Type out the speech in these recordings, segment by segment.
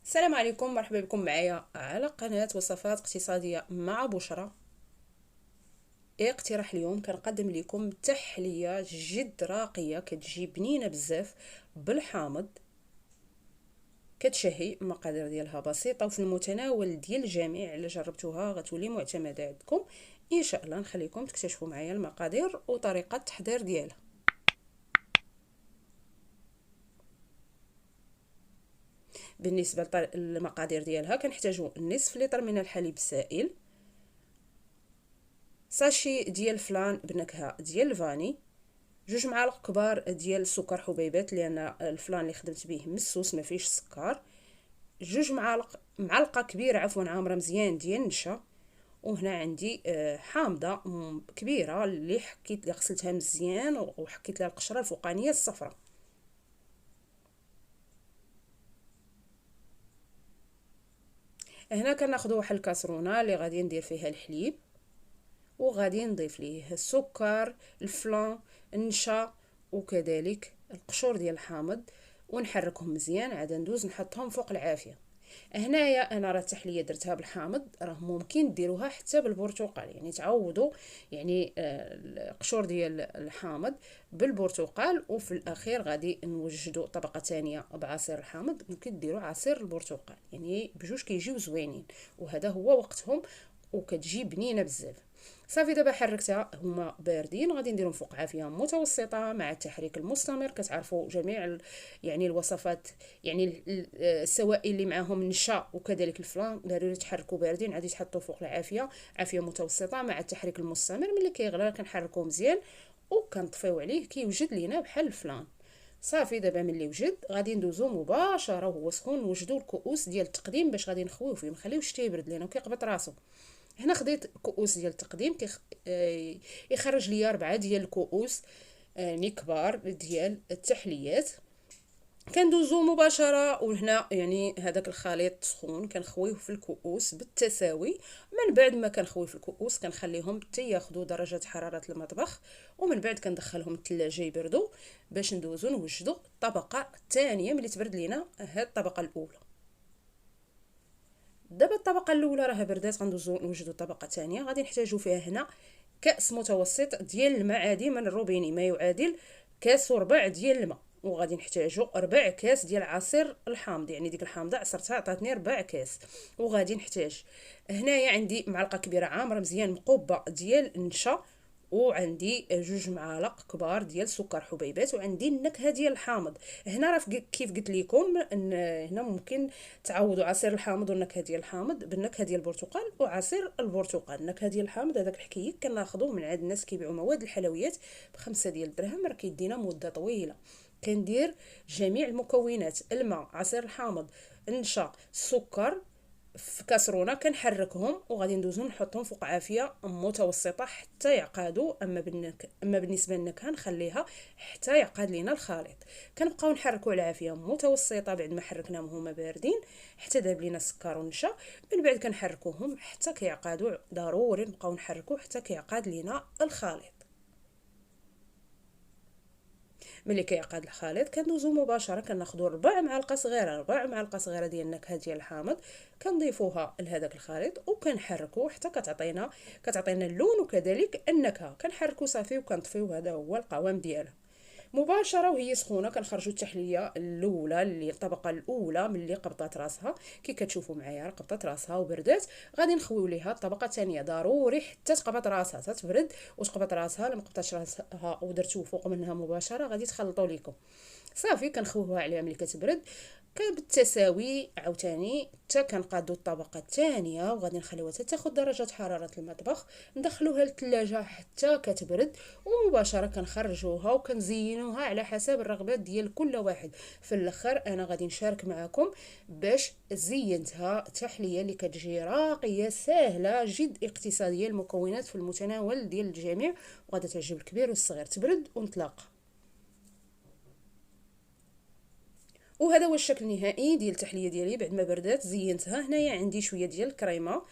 السلام عليكم، مرحبا بكم معايا على قناة وصفات اقتصادية مع بشرى. اقتراح اليوم كنقدم لكم تحلية جد راقية كتجي بنينة بزاف بالحامض. كتشهي، المقادير ديالها بسيطة وفي المتناول ديال الجميع. الا جربتوها غتولي معتمدة عندكم ان شاء الله. نخليكم تكتشفوا معايا المقادير وطريقة التحضير ديالها. بالنسبة للمقادير ديالها كنحتاجو نصف لتر من الحليب السائل، ساشي ديال فلان بنكهه ديال الفاني، 2 معالق كبار ديال سكر حبيبات لان الفلان اللي خدمت به مسوس ما فيش سكر، 2 معلقه كبيره عامره مزيان ديال النشا. وهنا عندي حامضه كبيره اللي غسلتها مزيان وحكيت لها القشره الفوقانيه الصفراء. هنا كناخذ واحد الكاسرونه اللي غادي ندير فيها الحليب، وغادي نضيف ليه السكر، الفلان، النشا، وكذلك القشور ديال الحامض، ونحركهم مزيان. عاد ندوز نحطهم فوق العافيه. هنايا انا راه التحليه درتها بالحامض، راه ممكن ديروها حتى بالبرتقال، يعني تعوضوا يعني القشور ديال الحامض بالبرتقال. وفي الاخير غادي نوجدوا طبقه ثانيه بعصير الحامض، ممكن ديروا عصير البرتقال، يعني بجوج كيجيو زوينين وهذا هو وقتهم وكتجي بنينه بزاف. صافي دابا حركتها، هما باردين، غادي نديرهم فوق عافيه متوسطه مع التحريك المستمر. كتعرفوا جميع يعني الوصفات، يعني السوائل اللي معاهم النشا وكذلك الفلان ضروري تحركوا باردين، عادي تحطوا فوق العافيه عافيه متوسطه مع التحريك المستمر. ملي كيغلى كنحركوه مزيان وكنطفيو عليه كيوجد لينا بحال الفلان. صافي دابا ملي وجد غادي ندوزو مباشره وهو سخون نوجدو الكؤوس ديال التقديم باش غادي نخويو فيه، مخليوش حتى يبرد لينا وكيقبط راسو. هنا خديت كؤوس ديال التقديم يخرج لي 4 ديال الكؤوس كبار ديال التحليات. كندوزو مباشره. وهنا يعني هذاك الخليط سخون كنخويه في الكؤوس بالتساوي. من بعد ما كنخوي في الكؤوس كنخليهم حتى ياخذوا درجه حراره المطبخ، ومن بعد كندخلهم الثلاجه يبردوا باش ندوزو نوجدوا الطبقه الثانيه ملي تبرد لينا هاد الطبقه الاولى. دابا الطبقه الاولى راه بردات، غندوزو نوجدوا الطبقه الثانيه. غادي نحتاجو فيها هنا كاس متوسط ديال الماء عادي من الروبيني، ما يعادل كاس وربع ديال الماء. وغادي نحتاجو 4 كاس ديال عصير الحامض، يعني ديك الحامضه عصرتها عطاتني 4 كاس. وغادي نحتاج هنايا عندي معلقه كبيره عامره مزيان مقوبه ديال النشا، وعندي 2 معالق كبار ديال سكر حبيبات، وعندي النكهه ديال الحامض. هنا راه كيف قلت لكم ان هنا ممكن تعوضوا عصير الحامض والنكهه ديال الحامض بالنكهه ديال البرتقال وعصير البرتقال. النكهه ديال الحامض هذاك الحكيك كناخذوه من عند الناس كيبيعوا مواد الحلويات ب5 ديال الدرهم، راه كيدينا مده طويله. كندير جميع المكونات، الماء، عصير الحامض، النشا، السكر، في كاسرونه كنحركهم وغادي ندوزو نحطهم فوق عافيه متوسطه حتى يعقادوا. اما بالنسبه للنكهه نخليها حتى يعقاد لينا الخليط. كنبقاو نحركوا على عافيه متوسطه بعد ما حركناهم هما باردين حتى داب لينا السكر والنشا. من بعد كنحركوهم حتى كيعقادوا، ضروري نبقاو نحركوا حتى كيعقاد لينا الخليط. ملي كيعقد الخليط كندوزو مباشره كناخذوا 4 معالق صغيره ديال النكهه ديال الحامض، كنضيفوها لهذاك الخليط وكنحركوه حتى كتعطينا اللون وكذلك النكهه. كنحركو صافي وكنطفيو. هذا هو القوام ديالها. مباشره وهي سخونه كنخرجوا التحليه الاولى اللي الطبقه الاولى ملي قبطات راسها، كي كتشوفوا معايا راه قبطات راسها وبردات. غادي نخويو ليها الطبقه الثانيه، ضروري حتى تقبط راسها تتبرد وتقبط راسها. لما قبطاتش راسها ودرتو فوق منها مباشره غادي تخلطوا لكم. صافي كنخويوها عليها ملي كتبرد بالتساوي عاوتاني حتى كنقادو الطبقه الثانيه، وغادي نخليوها حتى تاخذ درجه حراره المطبخ. ندخلوها للثلاجه حتى كتبرد، ومباشره كنخرجوها وكنزينوها على حسب الرغبات ديال كل واحد. في الاخر انا غادي نشارك معكم باش زينتها تحليه اللي كتجي راقيه سهله جد اقتصاديه، المكونات في المتناول ديال الجميع، وغادي تعجب الكبير والصغير. تبرد ونتلاقى. وهذا هو الشكل النهائي ديال التحليه ديالي بعد ما بردات. زينتها هنايا عندي شويه ديال الكريمه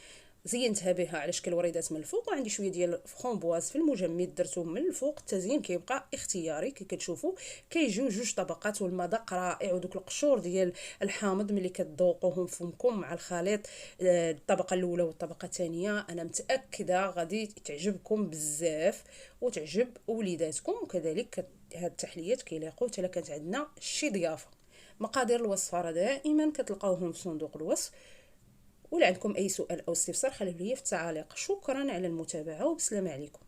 زينتها بها على شكل وريدات من الفوق، وعندي شويه ديال فرومبواز في المجمد درتهم من الفوق. التزيين كيبقى اختياري كي كتشوفوا. كيجيو جوج طبقات والمذاق رائع، ودوك القشور ديال الحامض ملي كتذوقوهم فمكم مع الخليط، الطبقه الاولى والطبقه الثانيه، انا متاكده غادي تعجبكم بزاف وتعجب وليداتكم. وكذلك هاد التحليات كيلاقوا حتى كانت عندنا شي ضيافه. مقادير الوصفه راه دائما كتلقاوهم في صندوق الوصف. ولا عندكم اي سؤال او استفسار خليوه لي في التعاليق. شكرا على المتابعه وبسلامه عليكم.